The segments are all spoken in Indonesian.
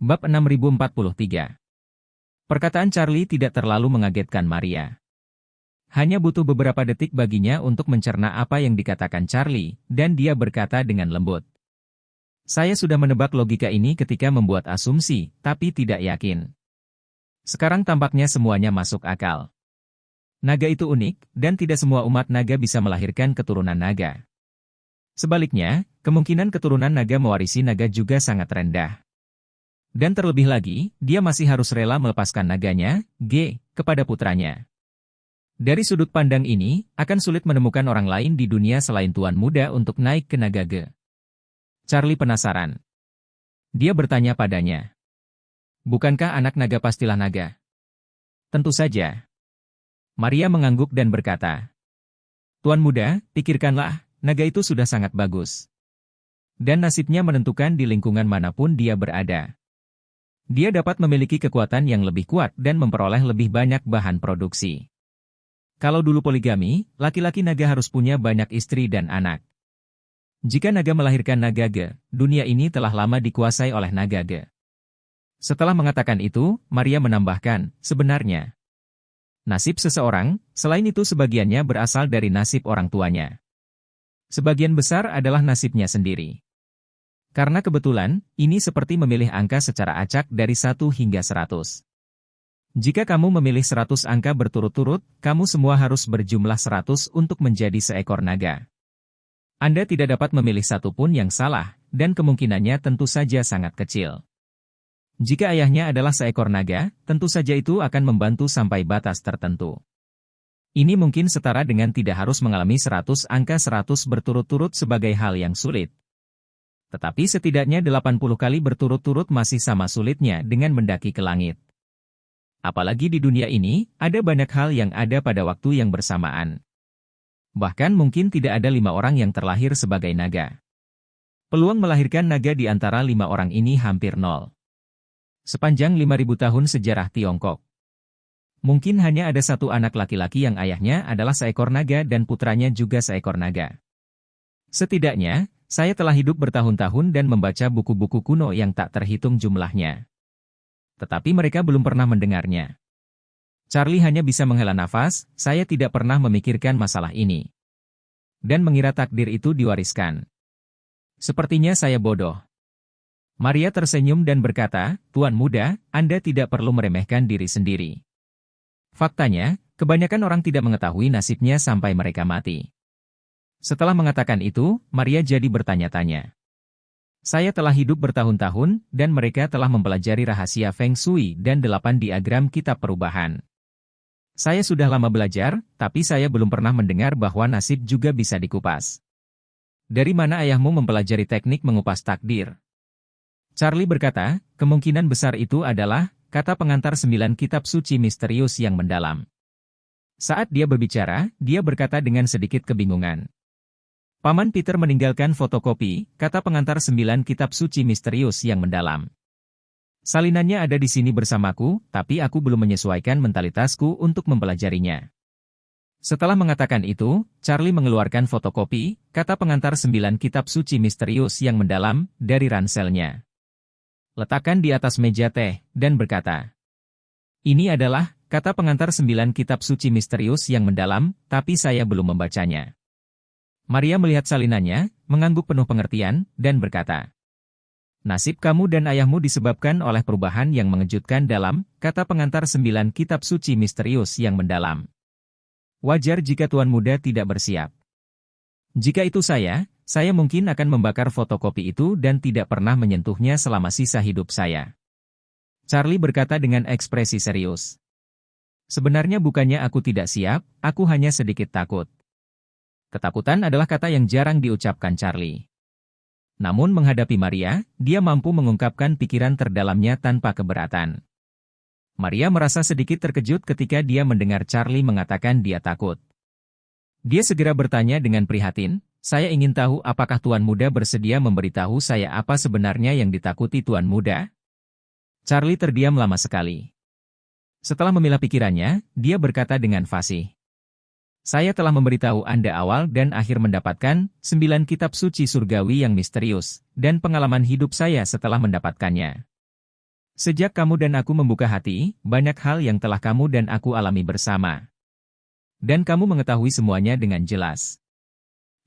Bab 6043. Perkataan Charlie tidak terlalu mengagetkan Maria. Hanya butuh beberapa detik baginya untuk mencerna apa yang dikatakan Charlie, dan dia berkata dengan lembut. Saya sudah menebak logika ini ketika membuat asumsi, tapi tidak yakin. Sekarang tampaknya semuanya masuk akal. Naga itu unik, dan tidak semua umat naga bisa melahirkan keturunan naga. Sebaliknya, kemungkinan keturunan naga mewarisi naga juga sangat rendah. Dan terlebih lagi, dia masih harus rela melepaskan naganya, kepada putranya. Dari sudut pandang ini, akan sulit menemukan orang lain di dunia selain Tuan Muda untuk naik ke naga Ge. Charlie penasaran. Dia bertanya padanya. Bukankah anak naga pastilah naga? Tentu saja. Maria mengangguk dan berkata. Tuan Muda, pikirkanlah, naga itu sudah sangat bagus. Dan nasibnya menentukan di lingkungan manapun dia berada. Dia dapat memiliki kekuatan yang lebih kuat dan memperoleh lebih banyak bahan produksi. Kalau dulu poligami, laki-laki naga harus punya banyak istri dan anak. Jika naga melahirkan naga Ge, dunia ini telah lama dikuasai oleh naga Ge. Setelah mengatakan itu, Maria menambahkan, sebenarnya. Nasib seseorang, selain itu sebagiannya berasal dari nasib orang tuanya. Sebagian besar adalah nasibnya sendiri. Karena kebetulan, ini seperti memilih angka secara acak dari 1 hingga 100. Jika kamu memilih 100 angka berturut-turut, kamu semua harus berjumlah 100 untuk menjadi seekor naga. Anda tidak dapat memilih satu pun yang salah, dan kemungkinannya tentu saja sangat kecil. Jika ayahnya adalah seekor naga, tentu saja itu akan membantu sampai batas tertentu. Ini mungkin setara dengan tidak harus mengalami 100 angka 100 berturut-turut sebagai hal yang sulit. Tetapi setidaknya 80 kali berturut-turut masih sama sulitnya dengan mendaki ke langit. Apalagi di dunia ini, ada banyak hal yang ada pada waktu yang bersamaan. Bahkan mungkin tidak ada 5 orang yang terlahir sebagai naga. Peluang melahirkan naga di antara 5 orang ini hampir nol. Sepanjang 5.000 tahun sejarah Tiongkok. Mungkin hanya ada satu anak laki-laki yang ayahnya adalah seekor naga dan putranya juga seekor naga. Setidaknya, saya telah hidup bertahun-tahun dan membaca buku-buku kuno yang tak terhitung jumlahnya. Tetapi mereka belum pernah mendengarnya. Charlie hanya bisa menghela nafas, saya tidak pernah memikirkan masalah ini. Dan mengira takdir itu diwariskan. Sepertinya saya bodoh. Maria tersenyum dan berkata, Tuan Muda, Anda tidak perlu meremehkan diri sendiri. Faktanya, kebanyakan orang tidak mengetahui nasibnya sampai mereka mati. Setelah mengatakan itu, Maria jadi bertanya-tanya. Saya telah hidup bertahun-tahun, dan mereka telah mempelajari rahasia Feng Shui dan 8 diagram kitab perubahan. Saya sudah lama belajar, tapi saya belum pernah mendengar bahwa nasib juga bisa dikupas. Dari mana ayahmu mempelajari teknik mengupas takdir? Charlie berkata, kemungkinan besar itu adalah kata pengantar 9 kitab suci misterius yang mendalam. Saat dia berbicara, dia berkata dengan sedikit kebingungan. Paman Peter meninggalkan fotokopi, kata pengantar 9 kitab suci misterius yang mendalam. Salinannya ada di sini bersamaku, tapi aku belum menyesuaikan mentalitasku untuk mempelajarinya. Setelah mengatakan itu, Charlie mengeluarkan fotokopi, kata pengantar 9 kitab suci misterius yang mendalam, dari ranselnya. Letakkan di atas meja teh, dan berkata. Ini adalah, kata pengantar 9 kitab suci misterius yang mendalam, tapi saya belum membacanya. Maria melihat salinannya, mengangguk penuh pengertian, dan berkata. Nasib kamu dan ayahmu disebabkan oleh perubahan yang mengejutkan dalam, kata pengantar 9 kitab suci misterius yang mendalam. Wajar jika Tuan Muda tidak bersiap. Jika itu saya mungkin akan membakar fotokopi itu dan tidak pernah menyentuhnya selama sisa hidup saya. Charlie berkata dengan ekspresi serius. Sebenarnya bukannya aku tidak siap, aku hanya sedikit takut. Ketakutan adalah kata yang jarang diucapkan Charlie. Namun menghadapi Maria, dia mampu mengungkapkan pikiran terdalamnya tanpa keberatan. Maria merasa sedikit terkejut ketika dia mendengar Charlie mengatakan dia takut. Dia segera bertanya dengan prihatin, saya ingin tahu apakah Tuan Muda bersedia memberitahu saya apa sebenarnya yang ditakuti Tuan Muda? Charlie terdiam lama sekali. Setelah memilah pikirannya, dia berkata dengan fasih. Saya telah memberitahu Anda awal dan akhir mendapatkan 9 kitab suci surgawi yang misterius, dan pengalaman hidup saya setelah mendapatkannya. Sejak kamu dan aku membuka hati, banyak hal yang telah kamu dan aku alami bersama. Dan kamu mengetahui semuanya dengan jelas.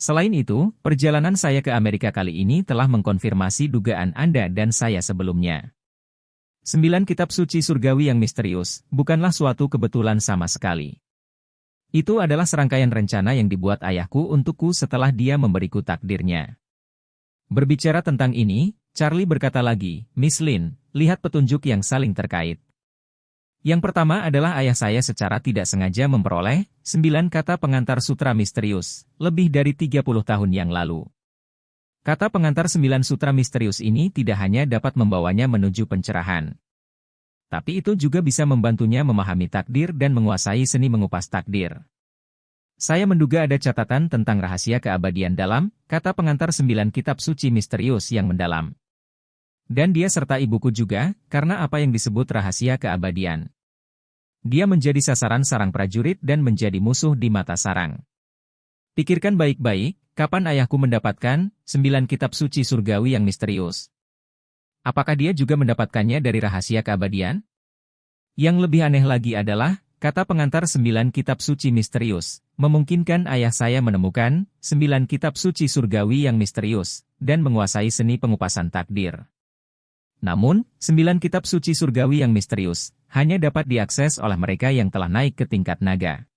Selain itu, perjalanan saya ke Amerika kali ini telah mengkonfirmasi dugaan Anda dan saya sebelumnya. 9 kitab suci surgawi yang misterius, bukanlah suatu kebetulan sama sekali. Itu adalah serangkaian rencana yang dibuat ayahku untukku setelah dia memberiku takdirnya. Berbicara tentang ini, Charlie berkata lagi, Miss Lin, lihat petunjuk yang saling terkait. Yang pertama adalah ayah saya secara tidak sengaja memperoleh 9 kata pengantar sutra misterius, lebih dari 30 tahun yang lalu. Kata pengantar 9 sutra misterius ini tidak hanya dapat membawanya menuju pencerahan. Tapi itu juga bisa membantunya memahami takdir dan menguasai seni mengupas takdir. Saya menduga ada catatan tentang rahasia keabadian dalam kata pengantar 9 kitab suci misterius yang mendalam. Dan dia serta ibuku juga, karena apa yang disebut rahasia keabadian. Dia menjadi sasaran sarang prajurit dan menjadi musuh di mata sarang. Pikirkan baik-baik, kapan ayahku mendapatkan 9 kitab suci surgawi yang misterius? Apakah dia juga mendapatkannya dari rahasia keabadian? Yang lebih aneh lagi adalah, kata pengantar 9 kitab suci misterius, memungkinkan ayah saya menemukan 9 kitab suci surgawi yang misterius, dan menguasai seni pengupasan takdir. Namun, 9 kitab suci surgawi yang misterius, hanya dapat diakses oleh mereka yang telah naik ke tingkat naga.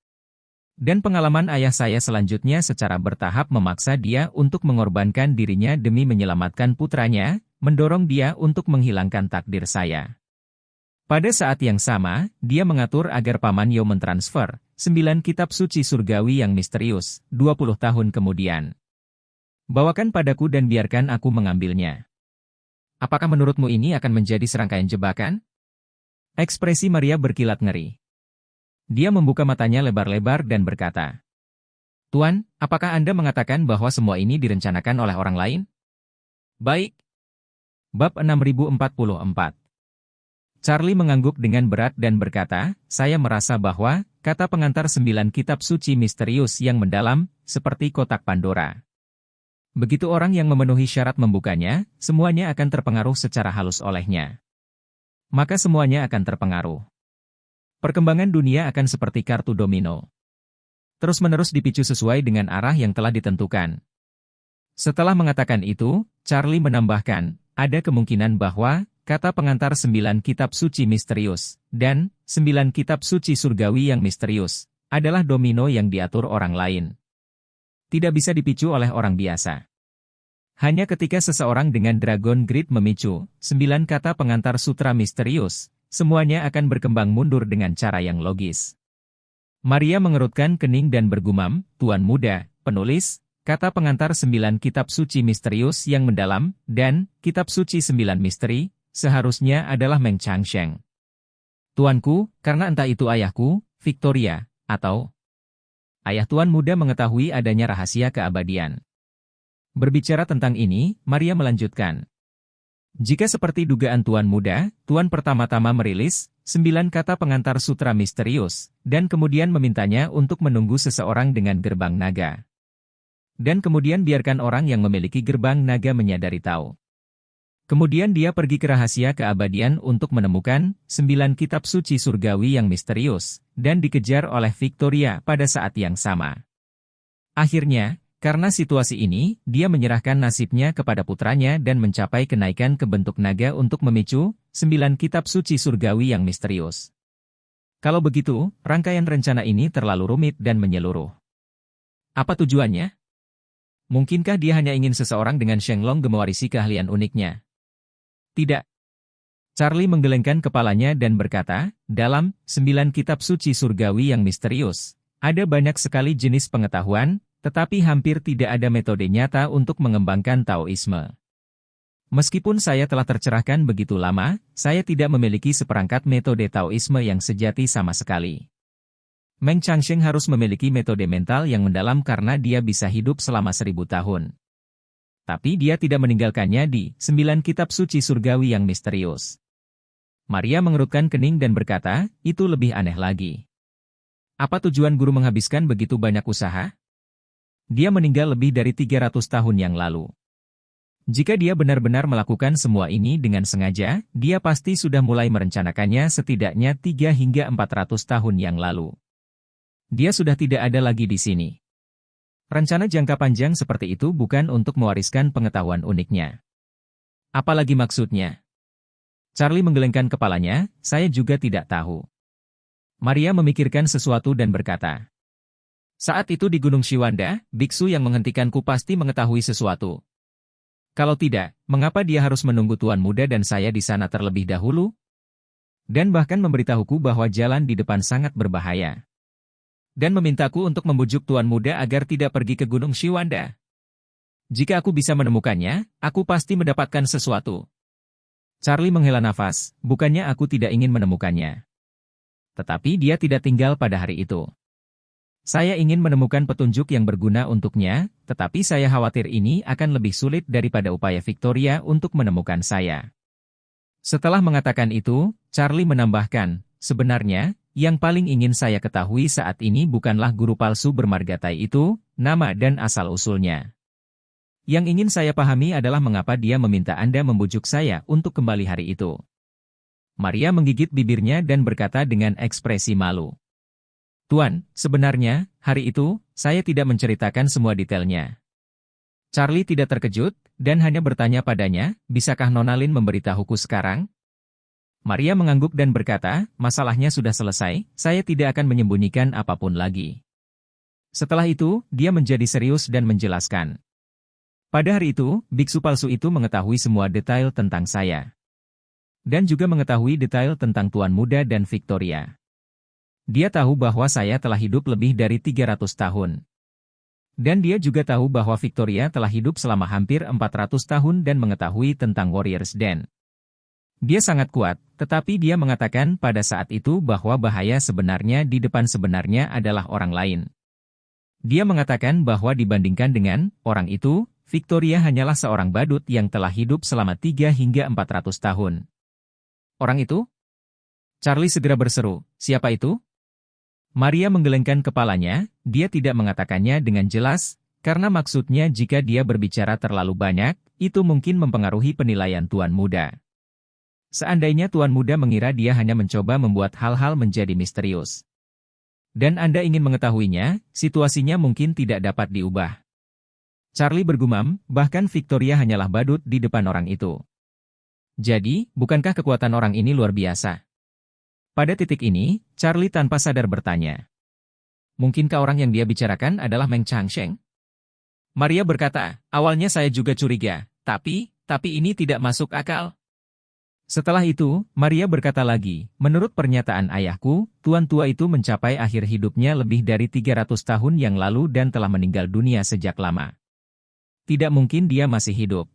Dan pengalaman ayah saya selanjutnya secara bertahap memaksa dia untuk mengorbankan dirinya demi menyelamatkan putranya, mendorong dia untuk menghilangkan takdir saya. Pada saat yang sama, dia mengatur agar Paman Yo mentransfer 9 kitab suci surgawi yang misterius, 20 tahun kemudian. Bawakan padaku dan biarkan aku mengambilnya. Apakah menurutmu ini akan menjadi serangkaian jebakan? Ekspresi Maria berkilat ngeri. Dia membuka matanya lebar-lebar dan berkata, Tuan, apakah Anda mengatakan bahwa semua ini direncanakan oleh orang lain? Baik. Bab 6044. Charlie mengangguk dengan berat dan berkata, saya merasa bahwa, kata pengantar 9 kitab suci misterius yang mendalam, seperti kotak Pandora. Begitu orang yang memenuhi syarat membukanya, semuanya akan terpengaruh secara halus olehnya. Maka semuanya akan terpengaruh. Perkembangan dunia akan seperti kartu domino. Terus-menerus dipicu sesuai dengan arah yang telah ditentukan. Setelah mengatakan itu, Charlie menambahkan, ada kemungkinan bahwa, kata pengantar 9 kitab suci misterius, dan 9 kitab suci surgawi yang misterius, adalah domino yang diatur orang lain. Tidak bisa dipicu oleh orang biasa. Hanya ketika seseorang dengan Dragon Grid memicu 9 kata pengantar sutra misterius, semuanya akan berkembang mundur dengan cara yang logis. Maria mengerutkan kening dan bergumam, Tuan Muda, penulis, kata pengantar 9 kitab suci misterius yang mendalam, dan kitab suci 9 misteri, seharusnya adalah Meng Changsheng. Tuanku, karena entah itu ayahku, Victoria, atau ayah Tuan Muda mengetahui adanya rahasia keabadian. Berbicara tentang ini, Maria melanjutkan. Jika seperti dugaan Tuan Muda, Tuan pertama-tama merilis 9 kata pengantar sutra misterius, dan kemudian memintanya untuk menunggu seseorang dengan gerbang naga. Dan kemudian biarkan orang yang memiliki gerbang naga menyadari tahu. Kemudian dia pergi ke rahasia keabadian untuk menemukan 9 kitab suci surgawi yang misterius, dan dikejar oleh Victoria pada saat yang sama. Akhirnya, karena situasi ini, dia menyerahkan nasibnya kepada putranya dan mencapai kenaikan ke bentuk naga untuk memicu 9 kitab suci surgawi yang misterius. Kalau begitu, rangkaian rencana ini terlalu rumit dan menyeluruh. Apa tujuannya? Mungkinkah dia hanya ingin seseorang dengan Shenlong mewarisi keahlian uniknya? Tidak. Charlie menggelengkan kepalanya dan berkata, dalam 9 kitab suci surgawi yang misterius, ada banyak sekali jenis pengetahuan, tetapi hampir tidak ada metode nyata untuk mengembangkan Taoisme. Meskipun saya telah tercerahkan begitu lama, saya tidak memiliki seperangkat metode Taoisme yang sejati sama sekali. Meng Changsheng harus memiliki metode mental yang mendalam karena dia bisa hidup selama 1000 tahun. Tapi dia tidak meninggalkannya di 9 kitab suci surgawi yang misterius. Maria mengerutkan kening dan berkata, itu lebih aneh lagi. Apa tujuan guru menghabiskan begitu banyak usaha? Dia meninggal lebih dari 300 tahun yang lalu. Jika dia benar-benar melakukan semua ini dengan sengaja, dia pasti sudah mulai merencanakannya setidaknya 3 hingga 400 tahun yang lalu. Dia sudah tidak ada lagi di sini. Rencana jangka panjang seperti itu bukan untuk mewariskan pengetahuan uniknya. Apalagi maksudnya? Charlie menggelengkan kepalanya, saya juga tidak tahu. Maria memikirkan sesuatu dan berkata, saat itu di Gunung Shiwanda, biksu yang menghentikanku pasti mengetahui sesuatu. Kalau tidak, mengapa dia harus menunggu Tuan Muda dan saya di sana terlebih dahulu? Dan bahkan memberitahuku bahwa jalan di depan sangat berbahaya. Dan memintaku untuk membujuk Tuan Muda agar tidak pergi ke Gunung Shiwanda. Jika aku bisa menemukannya, aku pasti mendapatkan sesuatu. Charlie menghela nafas, bukannya aku tidak ingin menemukannya. Tetapi dia tidak tinggal pada hari itu. Saya ingin menemukan petunjuk yang berguna untuknya, tetapi saya khawatir ini akan lebih sulit daripada upaya Victoria untuk menemukan saya. Setelah mengatakan itu, Charlie menambahkan, sebenarnya, yang paling ingin saya ketahui saat ini bukanlah guru palsu bermargatai itu, nama dan asal-usulnya. Yang ingin saya pahami adalah mengapa dia meminta Anda membujuk saya untuk kembali hari itu. Maria menggigit bibirnya dan berkata dengan ekspresi malu. Tuan, sebenarnya, hari itu, saya tidak menceritakan semua detailnya. Charlie tidak terkejut, dan hanya bertanya padanya, bisakah Nona Lin memberitahuku sekarang? Maria mengangguk dan berkata, masalahnya sudah selesai, saya tidak akan menyembunyikan apapun lagi. Setelah itu, dia menjadi serius dan menjelaskan. Pada hari itu, biksu palsu itu mengetahui semua detail tentang saya. Dan juga mengetahui detail tentang Tuan Muda dan Victoria. Dia tahu bahwa saya telah hidup lebih dari 300 tahun. Dan dia juga tahu bahwa Victoria telah hidup selama hampir 400 tahun dan mengetahui tentang Warriors Den. Dia sangat kuat, tetapi dia mengatakan pada saat itu bahwa bahaya sebenarnya di depan sebenarnya adalah orang lain. Dia mengatakan bahwa dibandingkan dengan orang itu, Victoria hanyalah seorang badut yang telah hidup selama 3 hingga 400 tahun. Orang itu? Charlie segera berseru, siapa itu? Maria menggelengkan kepalanya, dia tidak mengatakannya dengan jelas, karena maksudnya jika dia berbicara terlalu banyak, itu mungkin mempengaruhi penilaian Tuan Muda. Seandainya Tuan Muda mengira dia hanya mencoba membuat hal-hal menjadi misterius. Dan Anda ingin mengetahuinya, situasinya mungkin tidak dapat diubah. Charlie bergumam, bahkan Victoria hanyalah badut di depan orang itu. Jadi, bukankah kekuatan orang ini luar biasa? Pada titik ini, Charlie tanpa sadar bertanya. Mungkinkah orang yang dia bicarakan adalah Meng Changsheng? Maria berkata, awalnya saya juga curiga, tapi ini tidak masuk akal. Setelah itu, Maria berkata lagi, menurut pernyataan ayahku, tuan tua itu mencapai akhir hidupnya lebih dari 300 tahun yang lalu dan telah meninggal dunia sejak lama. Tidak mungkin dia masih hidup.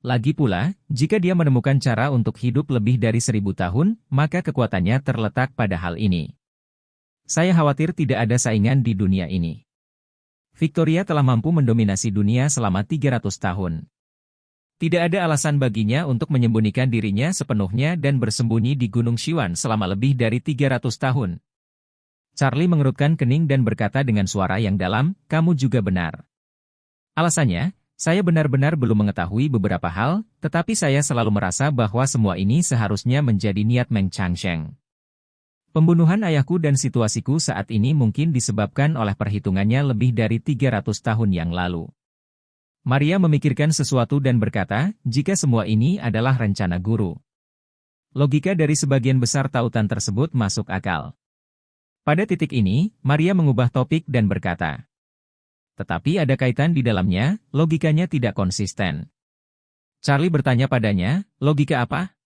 Lagi pula, jika dia menemukan cara untuk hidup lebih dari 1000 tahun, maka kekuatannya terletak pada hal ini. Saya khawatir tidak ada saingan di dunia ini. Victoria telah mampu mendominasi dunia selama 300 tahun. Tidak ada alasan baginya untuk menyembunyikan dirinya sepenuhnya dan bersembunyi di Gunung Shiwan selama lebih dari 300 tahun. Charlie mengerutkan kening dan berkata dengan suara yang dalam, kamu juga benar. Alasannya, saya benar-benar belum mengetahui beberapa hal, tetapi saya selalu merasa bahwa semua ini seharusnya menjadi niat Meng Changsheng. Pembunuhan ayahku dan situasiku saat ini mungkin disebabkan oleh perhitungannya lebih dari 300 tahun yang lalu. Maria memikirkan sesuatu dan berkata, jika semua ini adalah rencana guru. Logika dari sebagian besar tautan tersebut masuk akal. Pada titik ini, Maria mengubah topik dan berkata, tetapi ada kaitan di dalamnya, logikanya tidak konsisten. Charlie bertanya padanya, logika apa?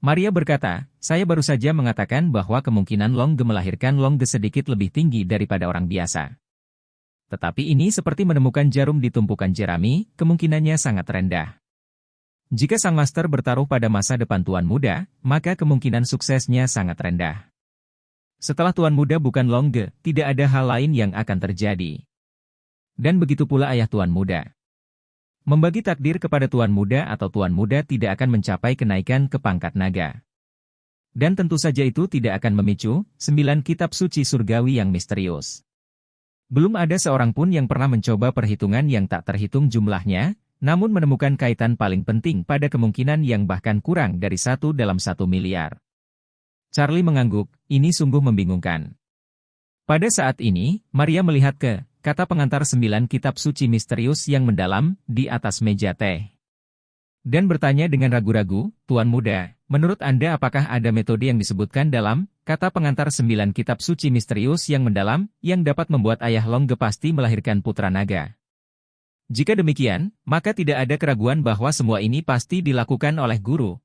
Maria berkata, saya baru saja mengatakan bahwa kemungkinan Longge melahirkan Longge sedikit lebih tinggi daripada orang biasa. Tetapi ini seperti menemukan jarum di tumpukan jerami, kemungkinannya sangat rendah. Jika sang master bertaruh pada masa depan Tuan Muda, maka kemungkinan suksesnya sangat rendah. Setelah Tuan Muda bukan Longge, tidak ada hal lain yang akan terjadi. Dan begitu pula ayah Tuan Muda. Membagi takdir kepada Tuan Muda atau Tuan Muda tidak akan mencapai kenaikan ke pangkat naga. Dan tentu saja itu tidak akan memicu 9 kitab suci surgawi yang misterius. Belum ada seorang pun yang pernah mencoba perhitungan yang tak terhitung jumlahnya, namun menemukan kaitan paling penting pada kemungkinan yang bahkan kurang dari 1/1 miliar. Charlie mengangguk, ini sungguh membingungkan. Pada saat ini, Maria melihat ke kata pengantar 9 kitab suci misterius yang mendalam di atas meja teh. Dan bertanya dengan ragu-ragu, Tuan Muda, menurut Anda apakah ada metode yang disebutkan dalam kata pengantar 9 kitab suci misterius yang mendalam yang dapat membuat Ayah Longge pasti melahirkan putra naga? Jika demikian, maka tidak ada keraguan bahwa semua ini pasti dilakukan oleh guru